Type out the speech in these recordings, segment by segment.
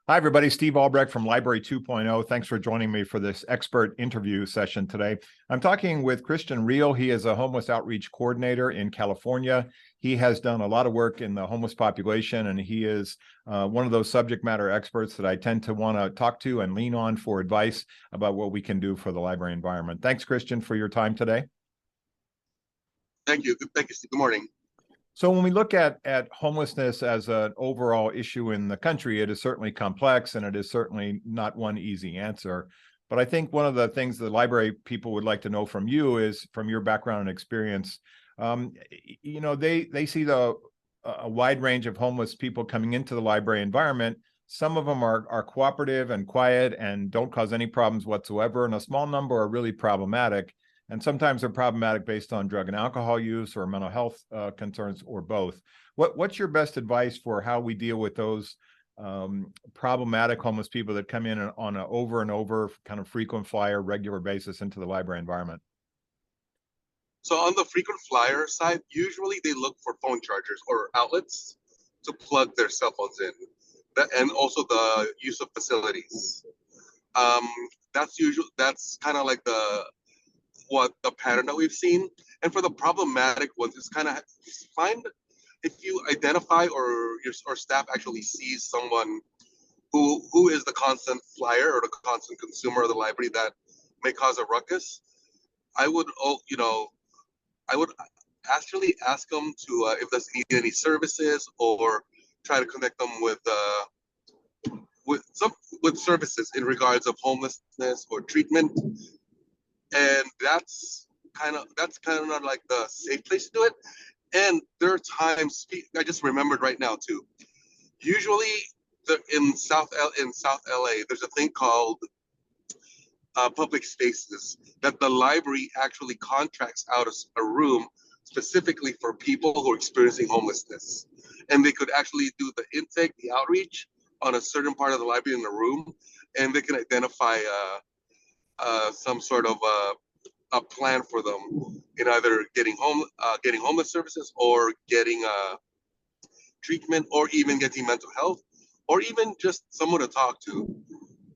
Hi, everybody. Steve Albrecht from Library 2.0. Thanks for joining me for this expert interview session today. I'm talking with Christian Riehl. He is a homeless outreach coordinator in California. He has done a lot of work in the homeless population, and he is one of those subject matter experts that I tend to want to talk to and lean on for advice about what we can do for the library environment. Thanks, Christian, for your time today. Thank you. Thank you, Steve. Good morning. So when we look at homelessness as an overall issue in the country, it is certainly complex and it is certainly not one easy answer. But I think one of the things the library people would like to know from you is, from your background and experience, they see a wide range of homeless people coming into the library environment. Some of them are cooperative and quiet and don't cause any problems whatsoever, and a small number are really problematic. And sometimes they're problematic based on drug and alcohol use or mental health concerns, or both. What's your best advice for how we deal with those problematic homeless people that come in on an over and over kind of frequent flyer, regular basis into the library environment? So on the frequent flyer side, usually they look for phone chargers or outlets to plug their cell phones in, and also the use of facilities. That's kind of like what the pattern that we've seen. And for the problematic ones, it's kind of find if you identify or your staff actually sees someone who is the constant flyer or the constant consumer of the library that may cause a ruckus. I would I would actually ask them to if there's need any services, or try to connect them with services in regards of homelessness or treatment. And that's kind of not like the safe place to do it. And there are times, I just remembered right now too, usually in South LA there's a thing called public spaces that the library actually contracts out a room specifically for people who are experiencing homelessness, and they could actually do the intake, the outreach on a certain part of the library in the room, and they can identify some sort of a plan for them in either getting homeless services, or getting treatment, or even getting mental health, or even just someone to talk to.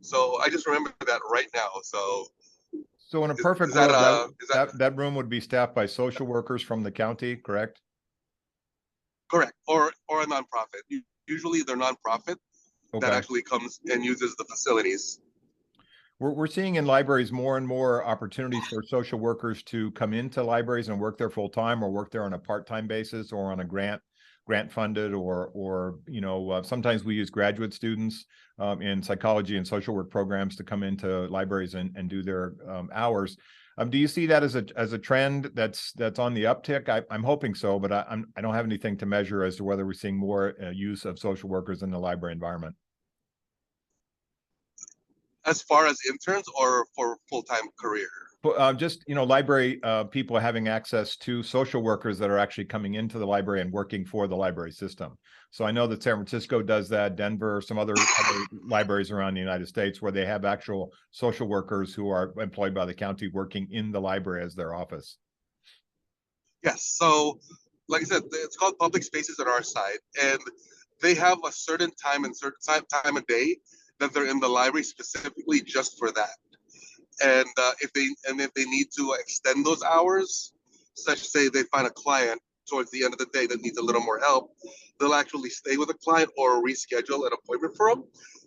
So I just remember that right now. So in a perfect world, that room would be staffed by social workers from the county, correct? Correct, or a nonprofit. Usually they're nonprofit that actually comes and uses the facilities. We're seeing in libraries more and more opportunities for social workers to come into libraries and work there full time, or work there on a part-time basis, or on a grant funded, or sometimes we use graduate students in psychology and social work programs to come into libraries and do their hours. Do you see that as a trend that's on the uptick? I'm hoping so, but I don't have anything to measure as to whether we're seeing more use of social workers in the library environment. As far as interns or for full-time career? Just, library people having access to social workers that are actually coming into the library and working for the library system. So I know that San Francisco does that, Denver, some other libraries around the United States, where they have actual social workers who are employed by the county working in the library as their office. Yes. So like I said, it's called public spaces on our side, and they have a certain time and certain time of day that they're in the library specifically just for that. And if they need to extend those hours, such say they find a client towards the end of the day that needs a little more help, they'll actually stay with a client or reschedule an appointment for them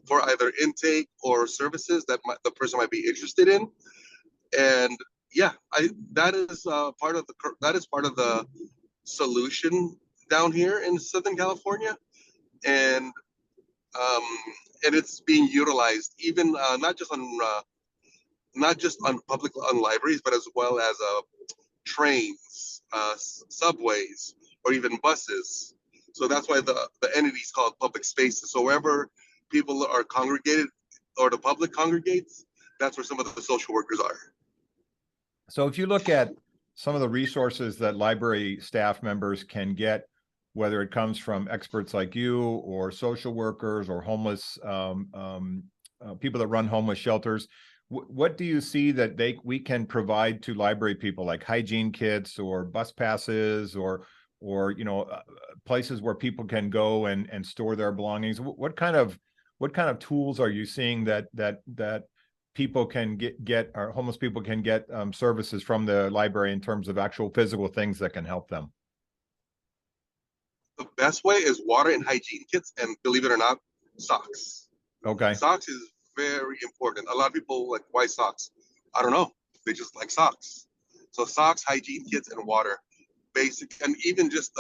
for either intake or services that the person might be interested in. And yeah, that is part of the solution down here in Southern California, and it's being utilized even not just on libraries, but as well as trains, subways, or even buses. So that's why the entity is called public spaces. So wherever people are congregated, or the public congregates, that's where some of the social workers are. So if you look at some of the resources that library staff members can get, whether it comes from experts like you, or social workers, or homeless people that run homeless shelters, what do you see that we can provide to library people, like hygiene kits, or bus passes, or places where people can go and store their belongings? What kind of what kind of tools are you seeing that people can get or homeless people can get services from the library in terms of actual physical things that can help them? The best way is water and hygiene kits, and believe it or not, socks. Okay. Socks is very important. A lot of people like, why socks? I don't know. They just like socks. So socks, hygiene kits, and water, basic, and even just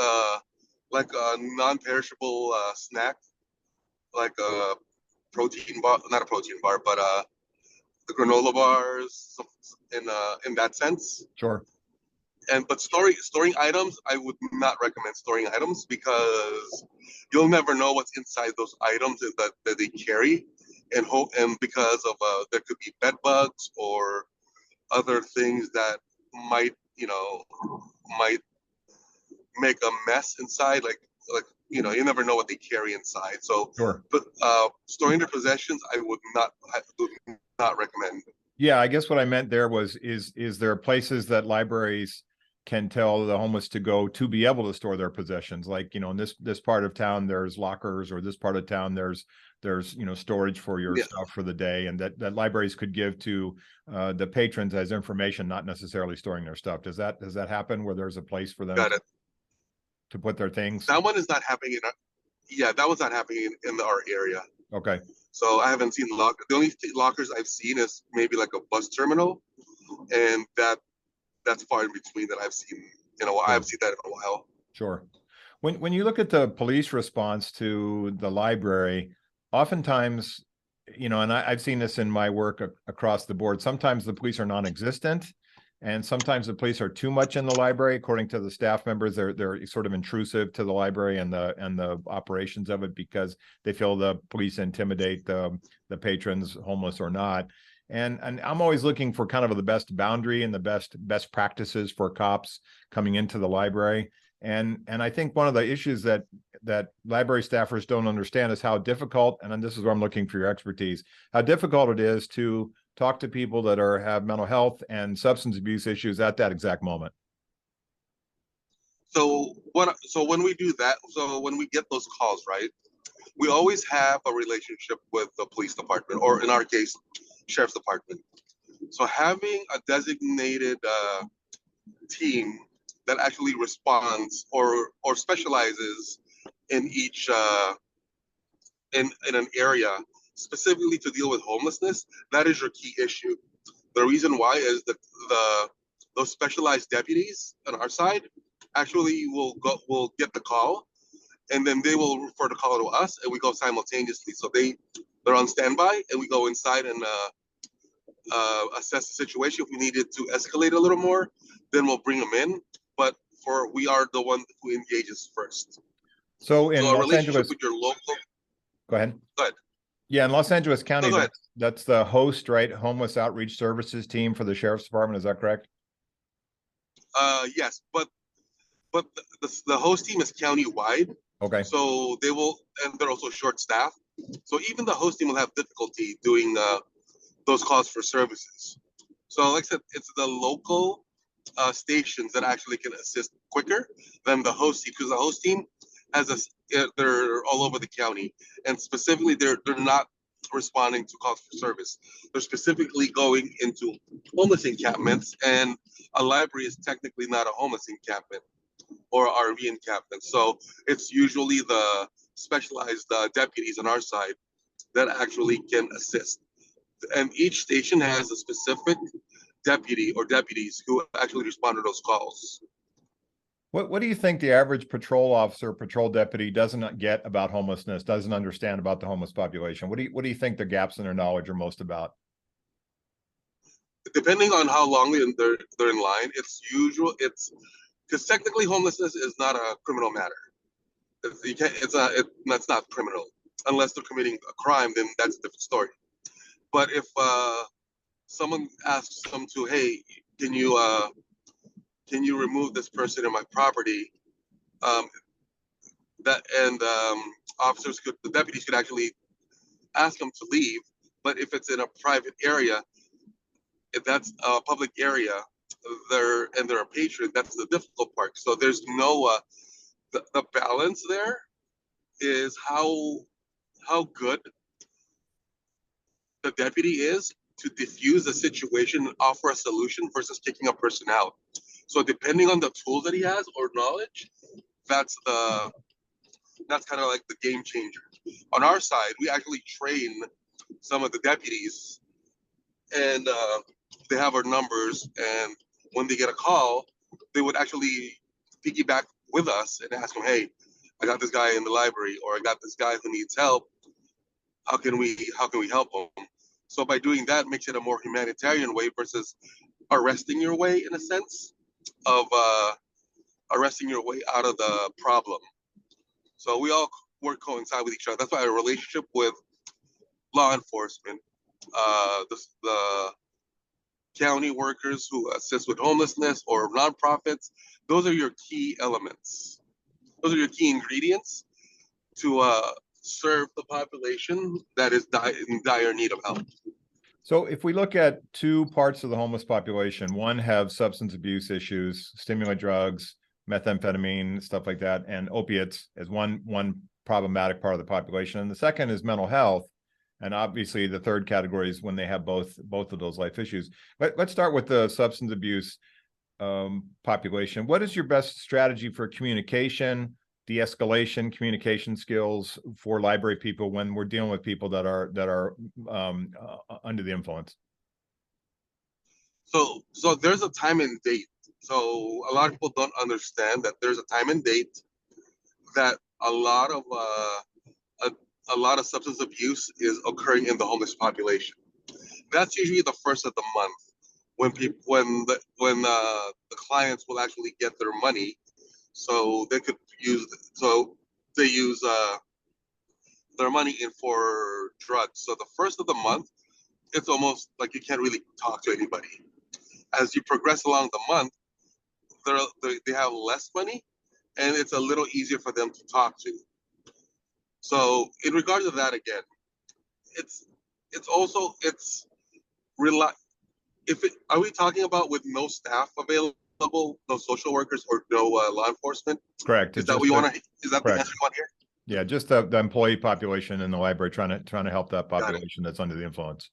like a non-perishable snack, like a protein bar, not a protein bar, but the granola bars, in that sense. Sure. And but storing items, I would not recommend storing items, because you'll never know what's inside those items that they carry, and because of there could be bed bugs or other things that might might make a mess inside, like you never know what they carry inside. So Sure. but storing their possessions, I would not recommend. Yeah, I guess what I meant there was, is there places that libraries can tell the homeless to go to be able to store their possessions? Like, in this part of town, there's lockers, or this part of town, there's storage for your Yeah, stuff for the day, and that libraries could give to the patrons as information, not necessarily storing their stuff. Does that happen where there's a place for them got it. to put their things? That one is not happening that was not happening in our area. Okay. So I haven't seen the only lockers I've seen is maybe like a bus terminal, and that's far in between that I've seen. I haven't seen that in a while. Sure. When you look at the police response to the library, oftentimes, and I've seen this in my work across the board, sometimes the police are non-existent, and sometimes the police are too much in the library. According to the staff members, they're sort of intrusive to the library and the operations of it, because they feel the police intimidate the patrons, homeless or not. And I'm always looking for kind of the best boundary and the best practices for cops coming into the library. And I think one of the issues that library staffers don't understand is how difficult, and this is where I'm looking for your expertise, how difficult it is to talk to people that have mental health and substance abuse issues at that exact moment. So when we do that, so when we get those calls, right, we always have a relationship with the police department, or in our case, sheriff's department. So having a designated team that actually responds or specializes in each in an area specifically to deal with homelessness, that is your key issue. The reason why is that those specialized deputies on our side actually will get the call, and then they will refer the call to us, and we go simultaneously. So they're on standby, and we go inside and assess the situation. If we needed to escalate a little more, then we'll bring them in. But we are the one who engages first. So in a Los relationship Angeles, with your local. go ahead. Go ahead. Yeah, in Los Angeles County, Go ahead. that's the host, right? Homeless Outreach Services team for the sheriff's department. Is that correct? Yes, but the host team is county-wide. Okay. So and they're also short-staffed. So even the host team will have difficulty doing those calls for services. So like I said, it's the local stations that actually can assist quicker than the host team, because the host team they're all over the county, and specifically they're not responding to calls for service. They're specifically going into homeless encampments, and a library is technically not a homeless encampment or RV encampment. So it's usually the specialized deputies on our side that actually can assist. And each station has a specific deputy or deputies who actually respond to those calls. What do you think the average patrol officer, patrol deputy doesn't get about homelessness, doesn't understand about the homeless population? What do you think the gaps in their knowledge are most about? Depending on how long they're in line, it's because technically homelessness is not a criminal matter. That's not criminal unless they're committing a crime. Then that's a different story. But if someone asks them to, hey, can you remove this person in my property? The deputies could actually ask them to leave. But if it's in a private area, if that's a public area, they're a patron, that's the difficult part. So there's no the balance there is how good the deputy is to diffuse the situation and offer a solution versus kicking a person out. So depending on the tools that he has or knowledge, that's kind of like the game changer. On our side, we actually train some of the deputies, and they have our numbers. And when they get a call, they would actually piggyback with us and ask them, "Hey, I got this guy in the library, or I got this guy who needs help. How can we help him?" So by doing that, makes it a more humanitarian way versus arresting your way, in a sense of arresting your way out of the problem. So we all work coincide with each other. That's why a relationship with law enforcement, the county workers who assist with homelessness or nonprofits, those are your key elements. Those are your key ingredients to serve the population that is in dire need of help. So if we look at two parts of the homeless population, one have substance abuse issues, stimulant drugs, methamphetamine, stuff like that, and opiates as one problematic part of the population. And the second is mental health. And obviously the third category is when they have both of those life issues. Let's start with the substance abuse population. What is your best strategy for communication, de-escalation, communication skills for library people when we're dealing with people that are under the influence? So there's a time and date. So a lot of people don't understand that there's a time and date that a lot of substance abuse is occurring in the homeless population. That's usually the first of the month when the clients will actually get their money, so they use their money in for drugs. So the first of the month, it's almost like you can't really talk to anybody. As you progress along the month, they have less money, and it's a little easier for them to talk to. So in regard to that, again, it's are we talking about with no staff available, no social workers, or no law enforcement? Correct. Is that what you want to? Is that correct. the answer you want here? Yeah, just the employee population in the library, trying to help that population that's under the influence.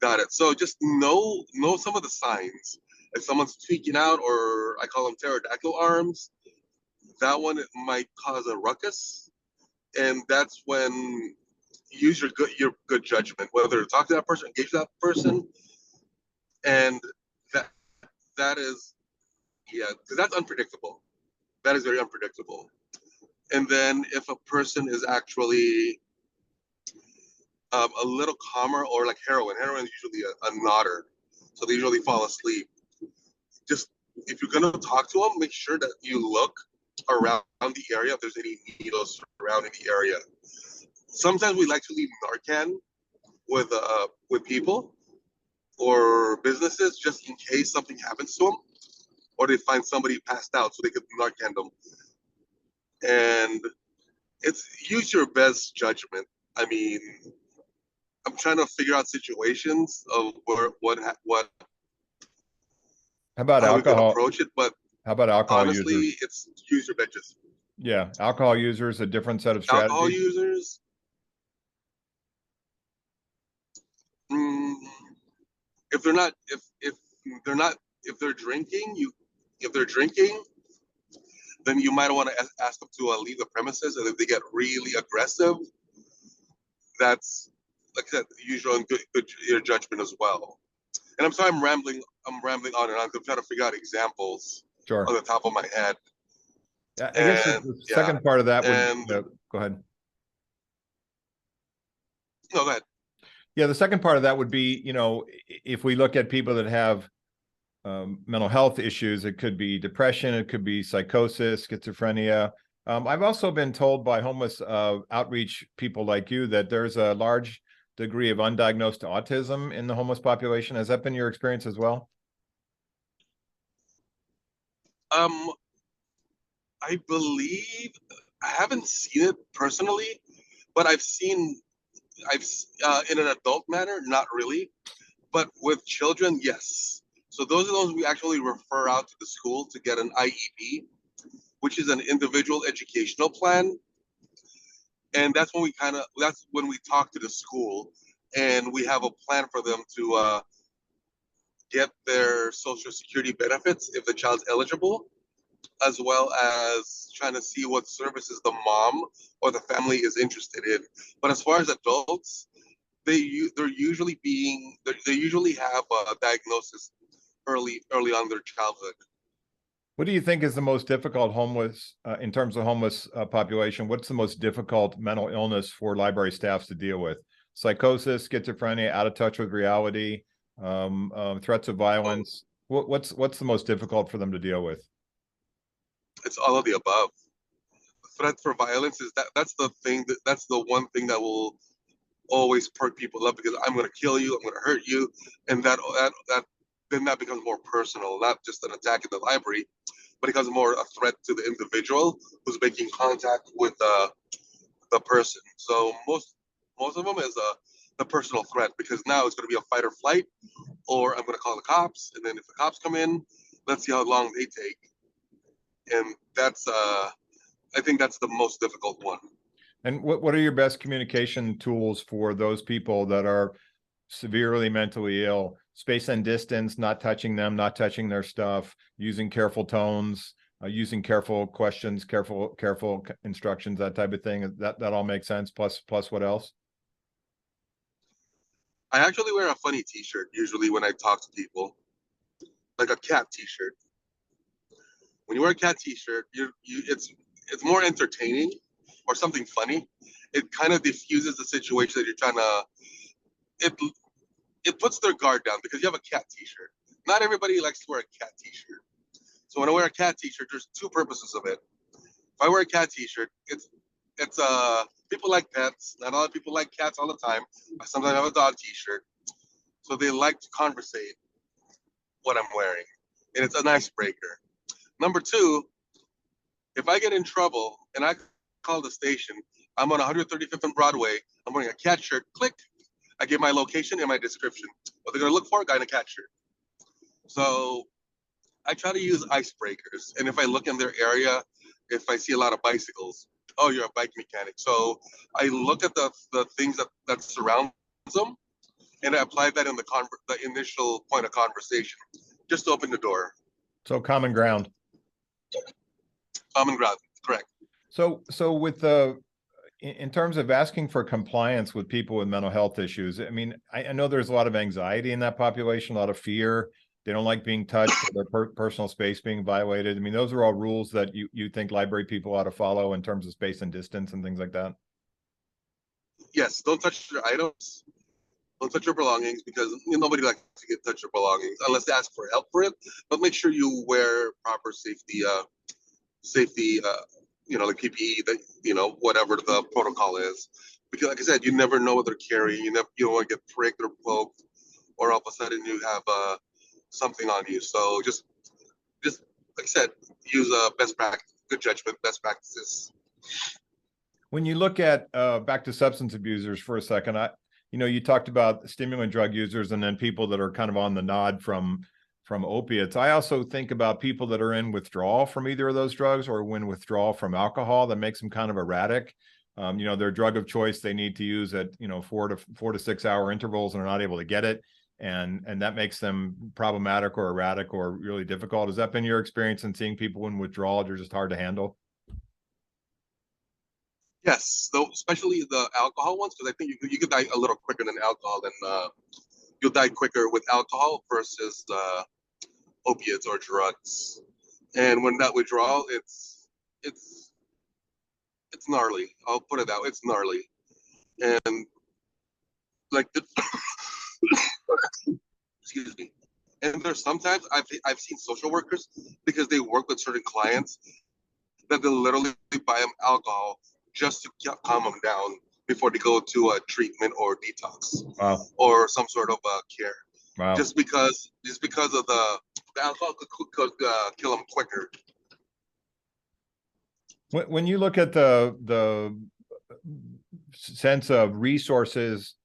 Got it. So just know some of the signs. If someone's tweaking out, or I call them pterodactyl arms, that one might cause a ruckus, and that's when use your good judgment, whether to talk to that person, engage that person, and that is, yeah, because that's unpredictable. That is very unpredictable. And then if a person is actually a little calmer, or like heroin is usually a nodder, so they usually fall asleep. Just if you're gonna talk to them, make sure that you look around the area if there's any needles surrounding the area. Sometimes we like to leave Narcan with people or businesses just in case something happens to them, or they find somebody passed out, so they could Narcan them. And it's use your best judgment. I mean, I'm trying to figure out situations of what How about how we can alcohol? approach it, but How about alcohol honestly, users? it's use your benches. Yeah, alcohol users, a different set of strategies. Alcohol users, if they're not, if they're drinking, then you might want to ask them to leave the premises. And if they get really aggressive, that's, like I said, usually on good your judgment as well. And I'm sorry, I'm rambling on and on. I'm trying to figure out examples Sure. on the top of my head. I guess the second part of that would go ahead. No, go ahead. Yeah, the second part of that would be, if we look at people that have mental health issues, it could be depression, it could be psychosis, schizophrenia. I've also been told by homeless outreach people like you that there's a large degree of undiagnosed autism in the homeless population. Has that been your experience as well? I believe I haven't seen it personally, but I've seen in an adult manner, not really, but with children, yes. So those are those we actually refer out to the school to get an IEP, which is an individual educational plan. And that's when we talk to the school and we have a plan for them to get their Social Security benefits if the child's eligible, as well as trying to see what services the mom or the family is interested in. But as far as adults, they usually have a diagnosis early on in their childhood. What do you think is the most difficult homeless, in terms of homeless population? What's the most difficult mental illness for library staffs to deal with? Psychosis, schizophrenia, out of touch with reality, threats of violence. What's the most difficult for them to deal with? It's all of the above. Threat for violence is that's the one thing that will always perk people up, because I'm going to kill you, I'm going to hurt you, and then that becomes more personal, not just an attack in the library, but it becomes more a threat to the individual who's making contact with the person. So most of them is the personal threat, because now it's going to be a fight or flight, or I'm going to call the cops, and then if the cops come in, let's see how long they take. And I think that's the most difficult one. And what are your best communication tools for those people that are severely mentally ill? Space and distance, not touching them, not touching their stuff, using careful tones, using careful questions, careful instructions, that type of thing. That all makes sense. Plus what else? I actually wear a funny T-shirt usually when I talk to people, like a cat T-shirt. When you wear a cat T-shirt, it's more entertaining or something funny. It kind of diffuses the situation that you're trying to. It puts their guard down, because you have a cat T-shirt. Not everybody likes to wear a cat T-shirt. So when I wear a cat T-shirt, there's two purposes of it. If I wear a cat T-shirt, it's people like pets. Not a lot of people like cats all the time. I sometimes have a dog T-shirt, so they like to conversate what I'm wearing, and it's an icebreaker. Number two, if I get in trouble and I call the station, I'm on 135th and Broadway, I'm wearing a cat shirt, click, I give my location and my description. What they're gonna look for, a guy in a cat shirt. So I try to use icebreakers. And if I look in their area, if I see a lot of bicycles, oh, you're a bike mechanic. So I look at the things that surround them, and I apply that in the initial point of conversation, just to open the door. So common ground. Common ground, correct. So with in terms of asking for compliance with people with mental health issues, I mean, I know there's a lot of anxiety in that population, a lot of fear. They don't like being touched, their personal space being violated. I mean, those are all rules that you think library people ought to follow in terms of space and distance and things like that. Yes, don't touch your items. Don't touch your belongings, because nobody likes to get touch your belongings unless they ask for help for it. But make sure you wear proper safety, like PPE, that whatever the protocol is. Because like I said, you never know what they're carrying. You don't want to get pricked or poked, or all of a sudden you have something on you. So just like I said, use best practice, good judgment, best practices. When you look at back to substance abusers for a second, you talked about stimulant drug users and then people that are kind of on the nod from opiates. I also think about people that are in withdrawal from either of those drugs, or when withdrawal from alcohol, that makes them kind of erratic. Their drug of choice they need to use at 4 to 6 hour intervals, and are not able to get it, and that makes them problematic or erratic or really difficult. Has that been your experience in seeing people in withdrawal? They're just hard to handle. Yes, though, especially the alcohol ones, because I think you could die a little quicker than alcohol, and you'll die quicker with alcohol versus opiates or drugs. And when that withdrawal, it's gnarly. I'll put it that way. It's gnarly, and like excuse me. And there's sometimes I've seen social workers, because they work with certain clients, that they'll literally buy them alcohol just to calm them down before they go to a treatment or detox. Wow. Or some sort of care. Wow. Just because of the alcohol could kill them quicker. When you look at the sense of resources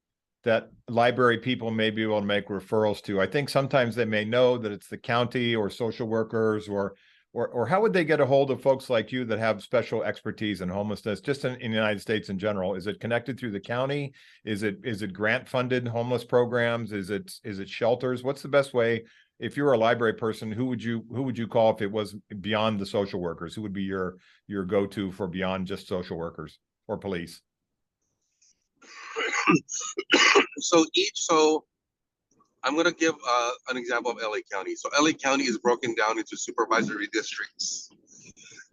that library people may be able to make referrals to, I think sometimes they may know that it's the county or social workers or or how would they get a hold of folks like you that have special expertise in homelessness, just in the United States in general? Is it connected through the county? Is it grant funded homeless programs? Is it shelters? What's the best way? If you're a library person, who would you call if it was beyond the social workers? Who would be your go-to for beyond just social workers or police? So I'm going to give an example of LA County. So LA County is broken down into supervisory districts.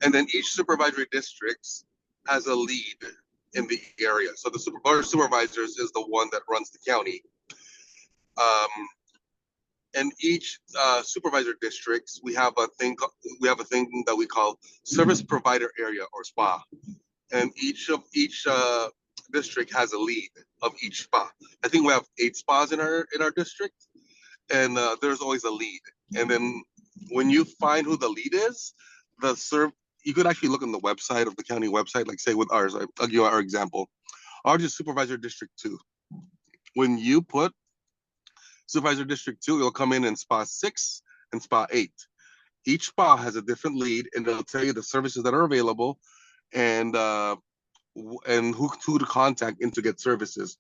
And then each supervisory district has a lead in the area. So the board of supervisors is the one that runs the county. And each supervisor districts, we have a thing that we call service provider area, or SPA. And each district has a lead of each spa. I think we have 8 spas in our district, and there's always a lead. And then when you find who the lead is, you could actually look on the website of the county website, like say with ours. I'll give you our example. Ours is Supervisor District 2. When you put Supervisor District 2, it'll come in Spa 6 and Spa 8. Each spa has a different lead, and it'll tell you the services that are available and who to contact and to get services.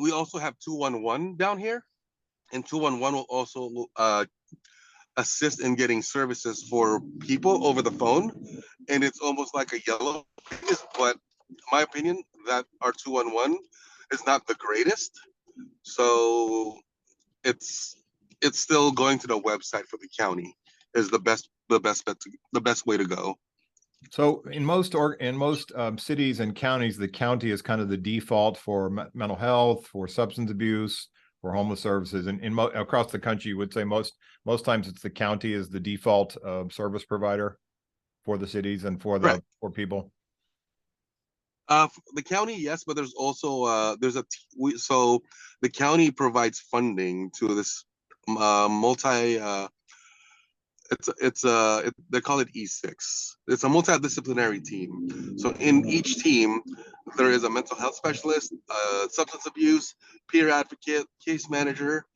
We also have 211 down here, and 211 will also assist in getting services for people over the phone. And it's almost like a yellow pages, but in my opinion, that our 211 is not the greatest. So it's still going to the website for the county is the best way to go. So in most cities and counties, the county is kind of the default for mental health, for substance abuse, for homeless services. And across the country, you would say most times it's the county is the default service provider for the cities and for for people. The county, yes, but there's also so the county provides funding to this multi. They call it E6. It's a multidisciplinary team. So in each team, there is a mental health specialist, substance abuse, peer advocate, case manager,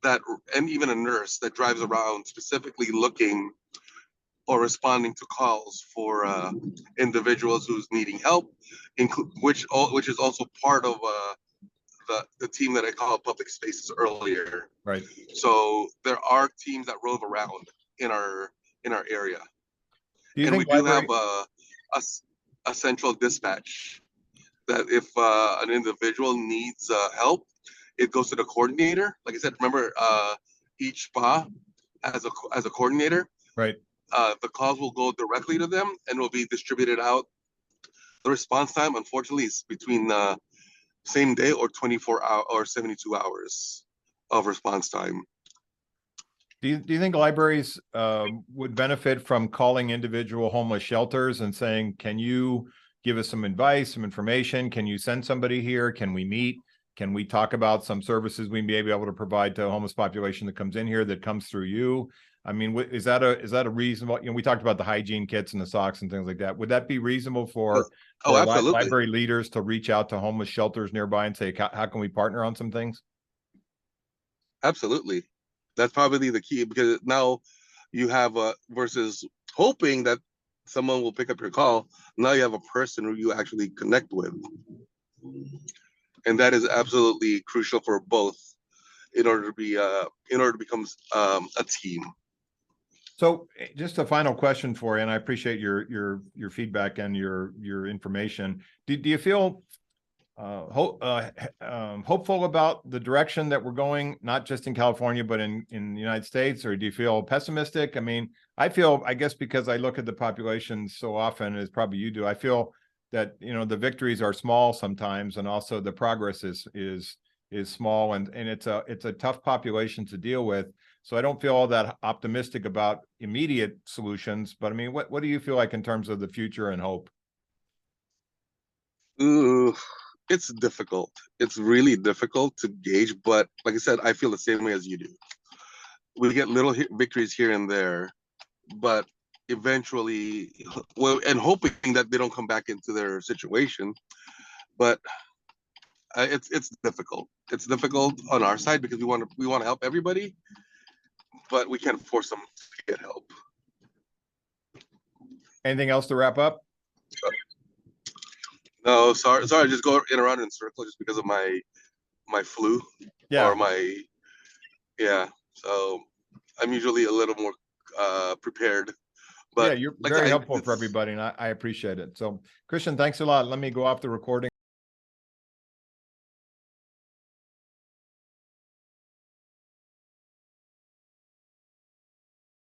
and even a nurse that drives around specifically looking or responding to calls for individuals who's needing help, which is also part of the team that I called public spaces earlier. Right. So there are teams that rove around in our area, and we do have a central dispatch that if an individual needs help, it goes to the coordinator. Like I said, remember each spa has a coordinator. Right. The calls will go directly to them and will be distributed out. The response time, unfortunately, is between same day or 24 hours or 72 hours of response time. Do you think libraries would benefit from calling individual homeless shelters and saying, can you give us some advice, some information? Can you send somebody here? Can we meet? Can we talk about some services we may be able to provide to a homeless population that comes in here that comes through you? I mean, is that a reasonable, we talked about the hygiene kits and the socks and things like that. Would that be reasonable for library leaders to reach out to homeless shelters nearby and say, how can we partner on some things? Absolutely. That's probably the key, because now you have versus hoping that someone will pick up your call. Now you have a person who you actually connect with. And that is absolutely crucial for both in order to become a team. So just a final question for you, and I appreciate your feedback and your information. Do you feel hopeful about the direction that we're going, not just in California, but in the United States, or do you feel pessimistic? I mean, I guess because I look at the population so often, as probably you do, I feel that, the victories are small sometimes, and also the progress is small, and it's a tough population to deal with. So I don't feel all that optimistic about immediate solutions, but I mean, what do you feel like in terms of the future and hope? Ooh, it's difficult. It's really difficult to gauge, but like I said, I feel the same way as you do. We get little victories here and there, but eventually, and hoping that they don't come back into their situation. But it's difficult. It's difficult on our side because we want to help everybody, but we can't force them to get help. Anything else to wrap up? No, sorry, just go around in a circle just because of my flu Yeah. or yeah. So I'm usually a little more prepared. But yeah, you're like very I, helpful for everybody, and I appreciate it. So, Christian, thanks a lot. Let me go off the recording.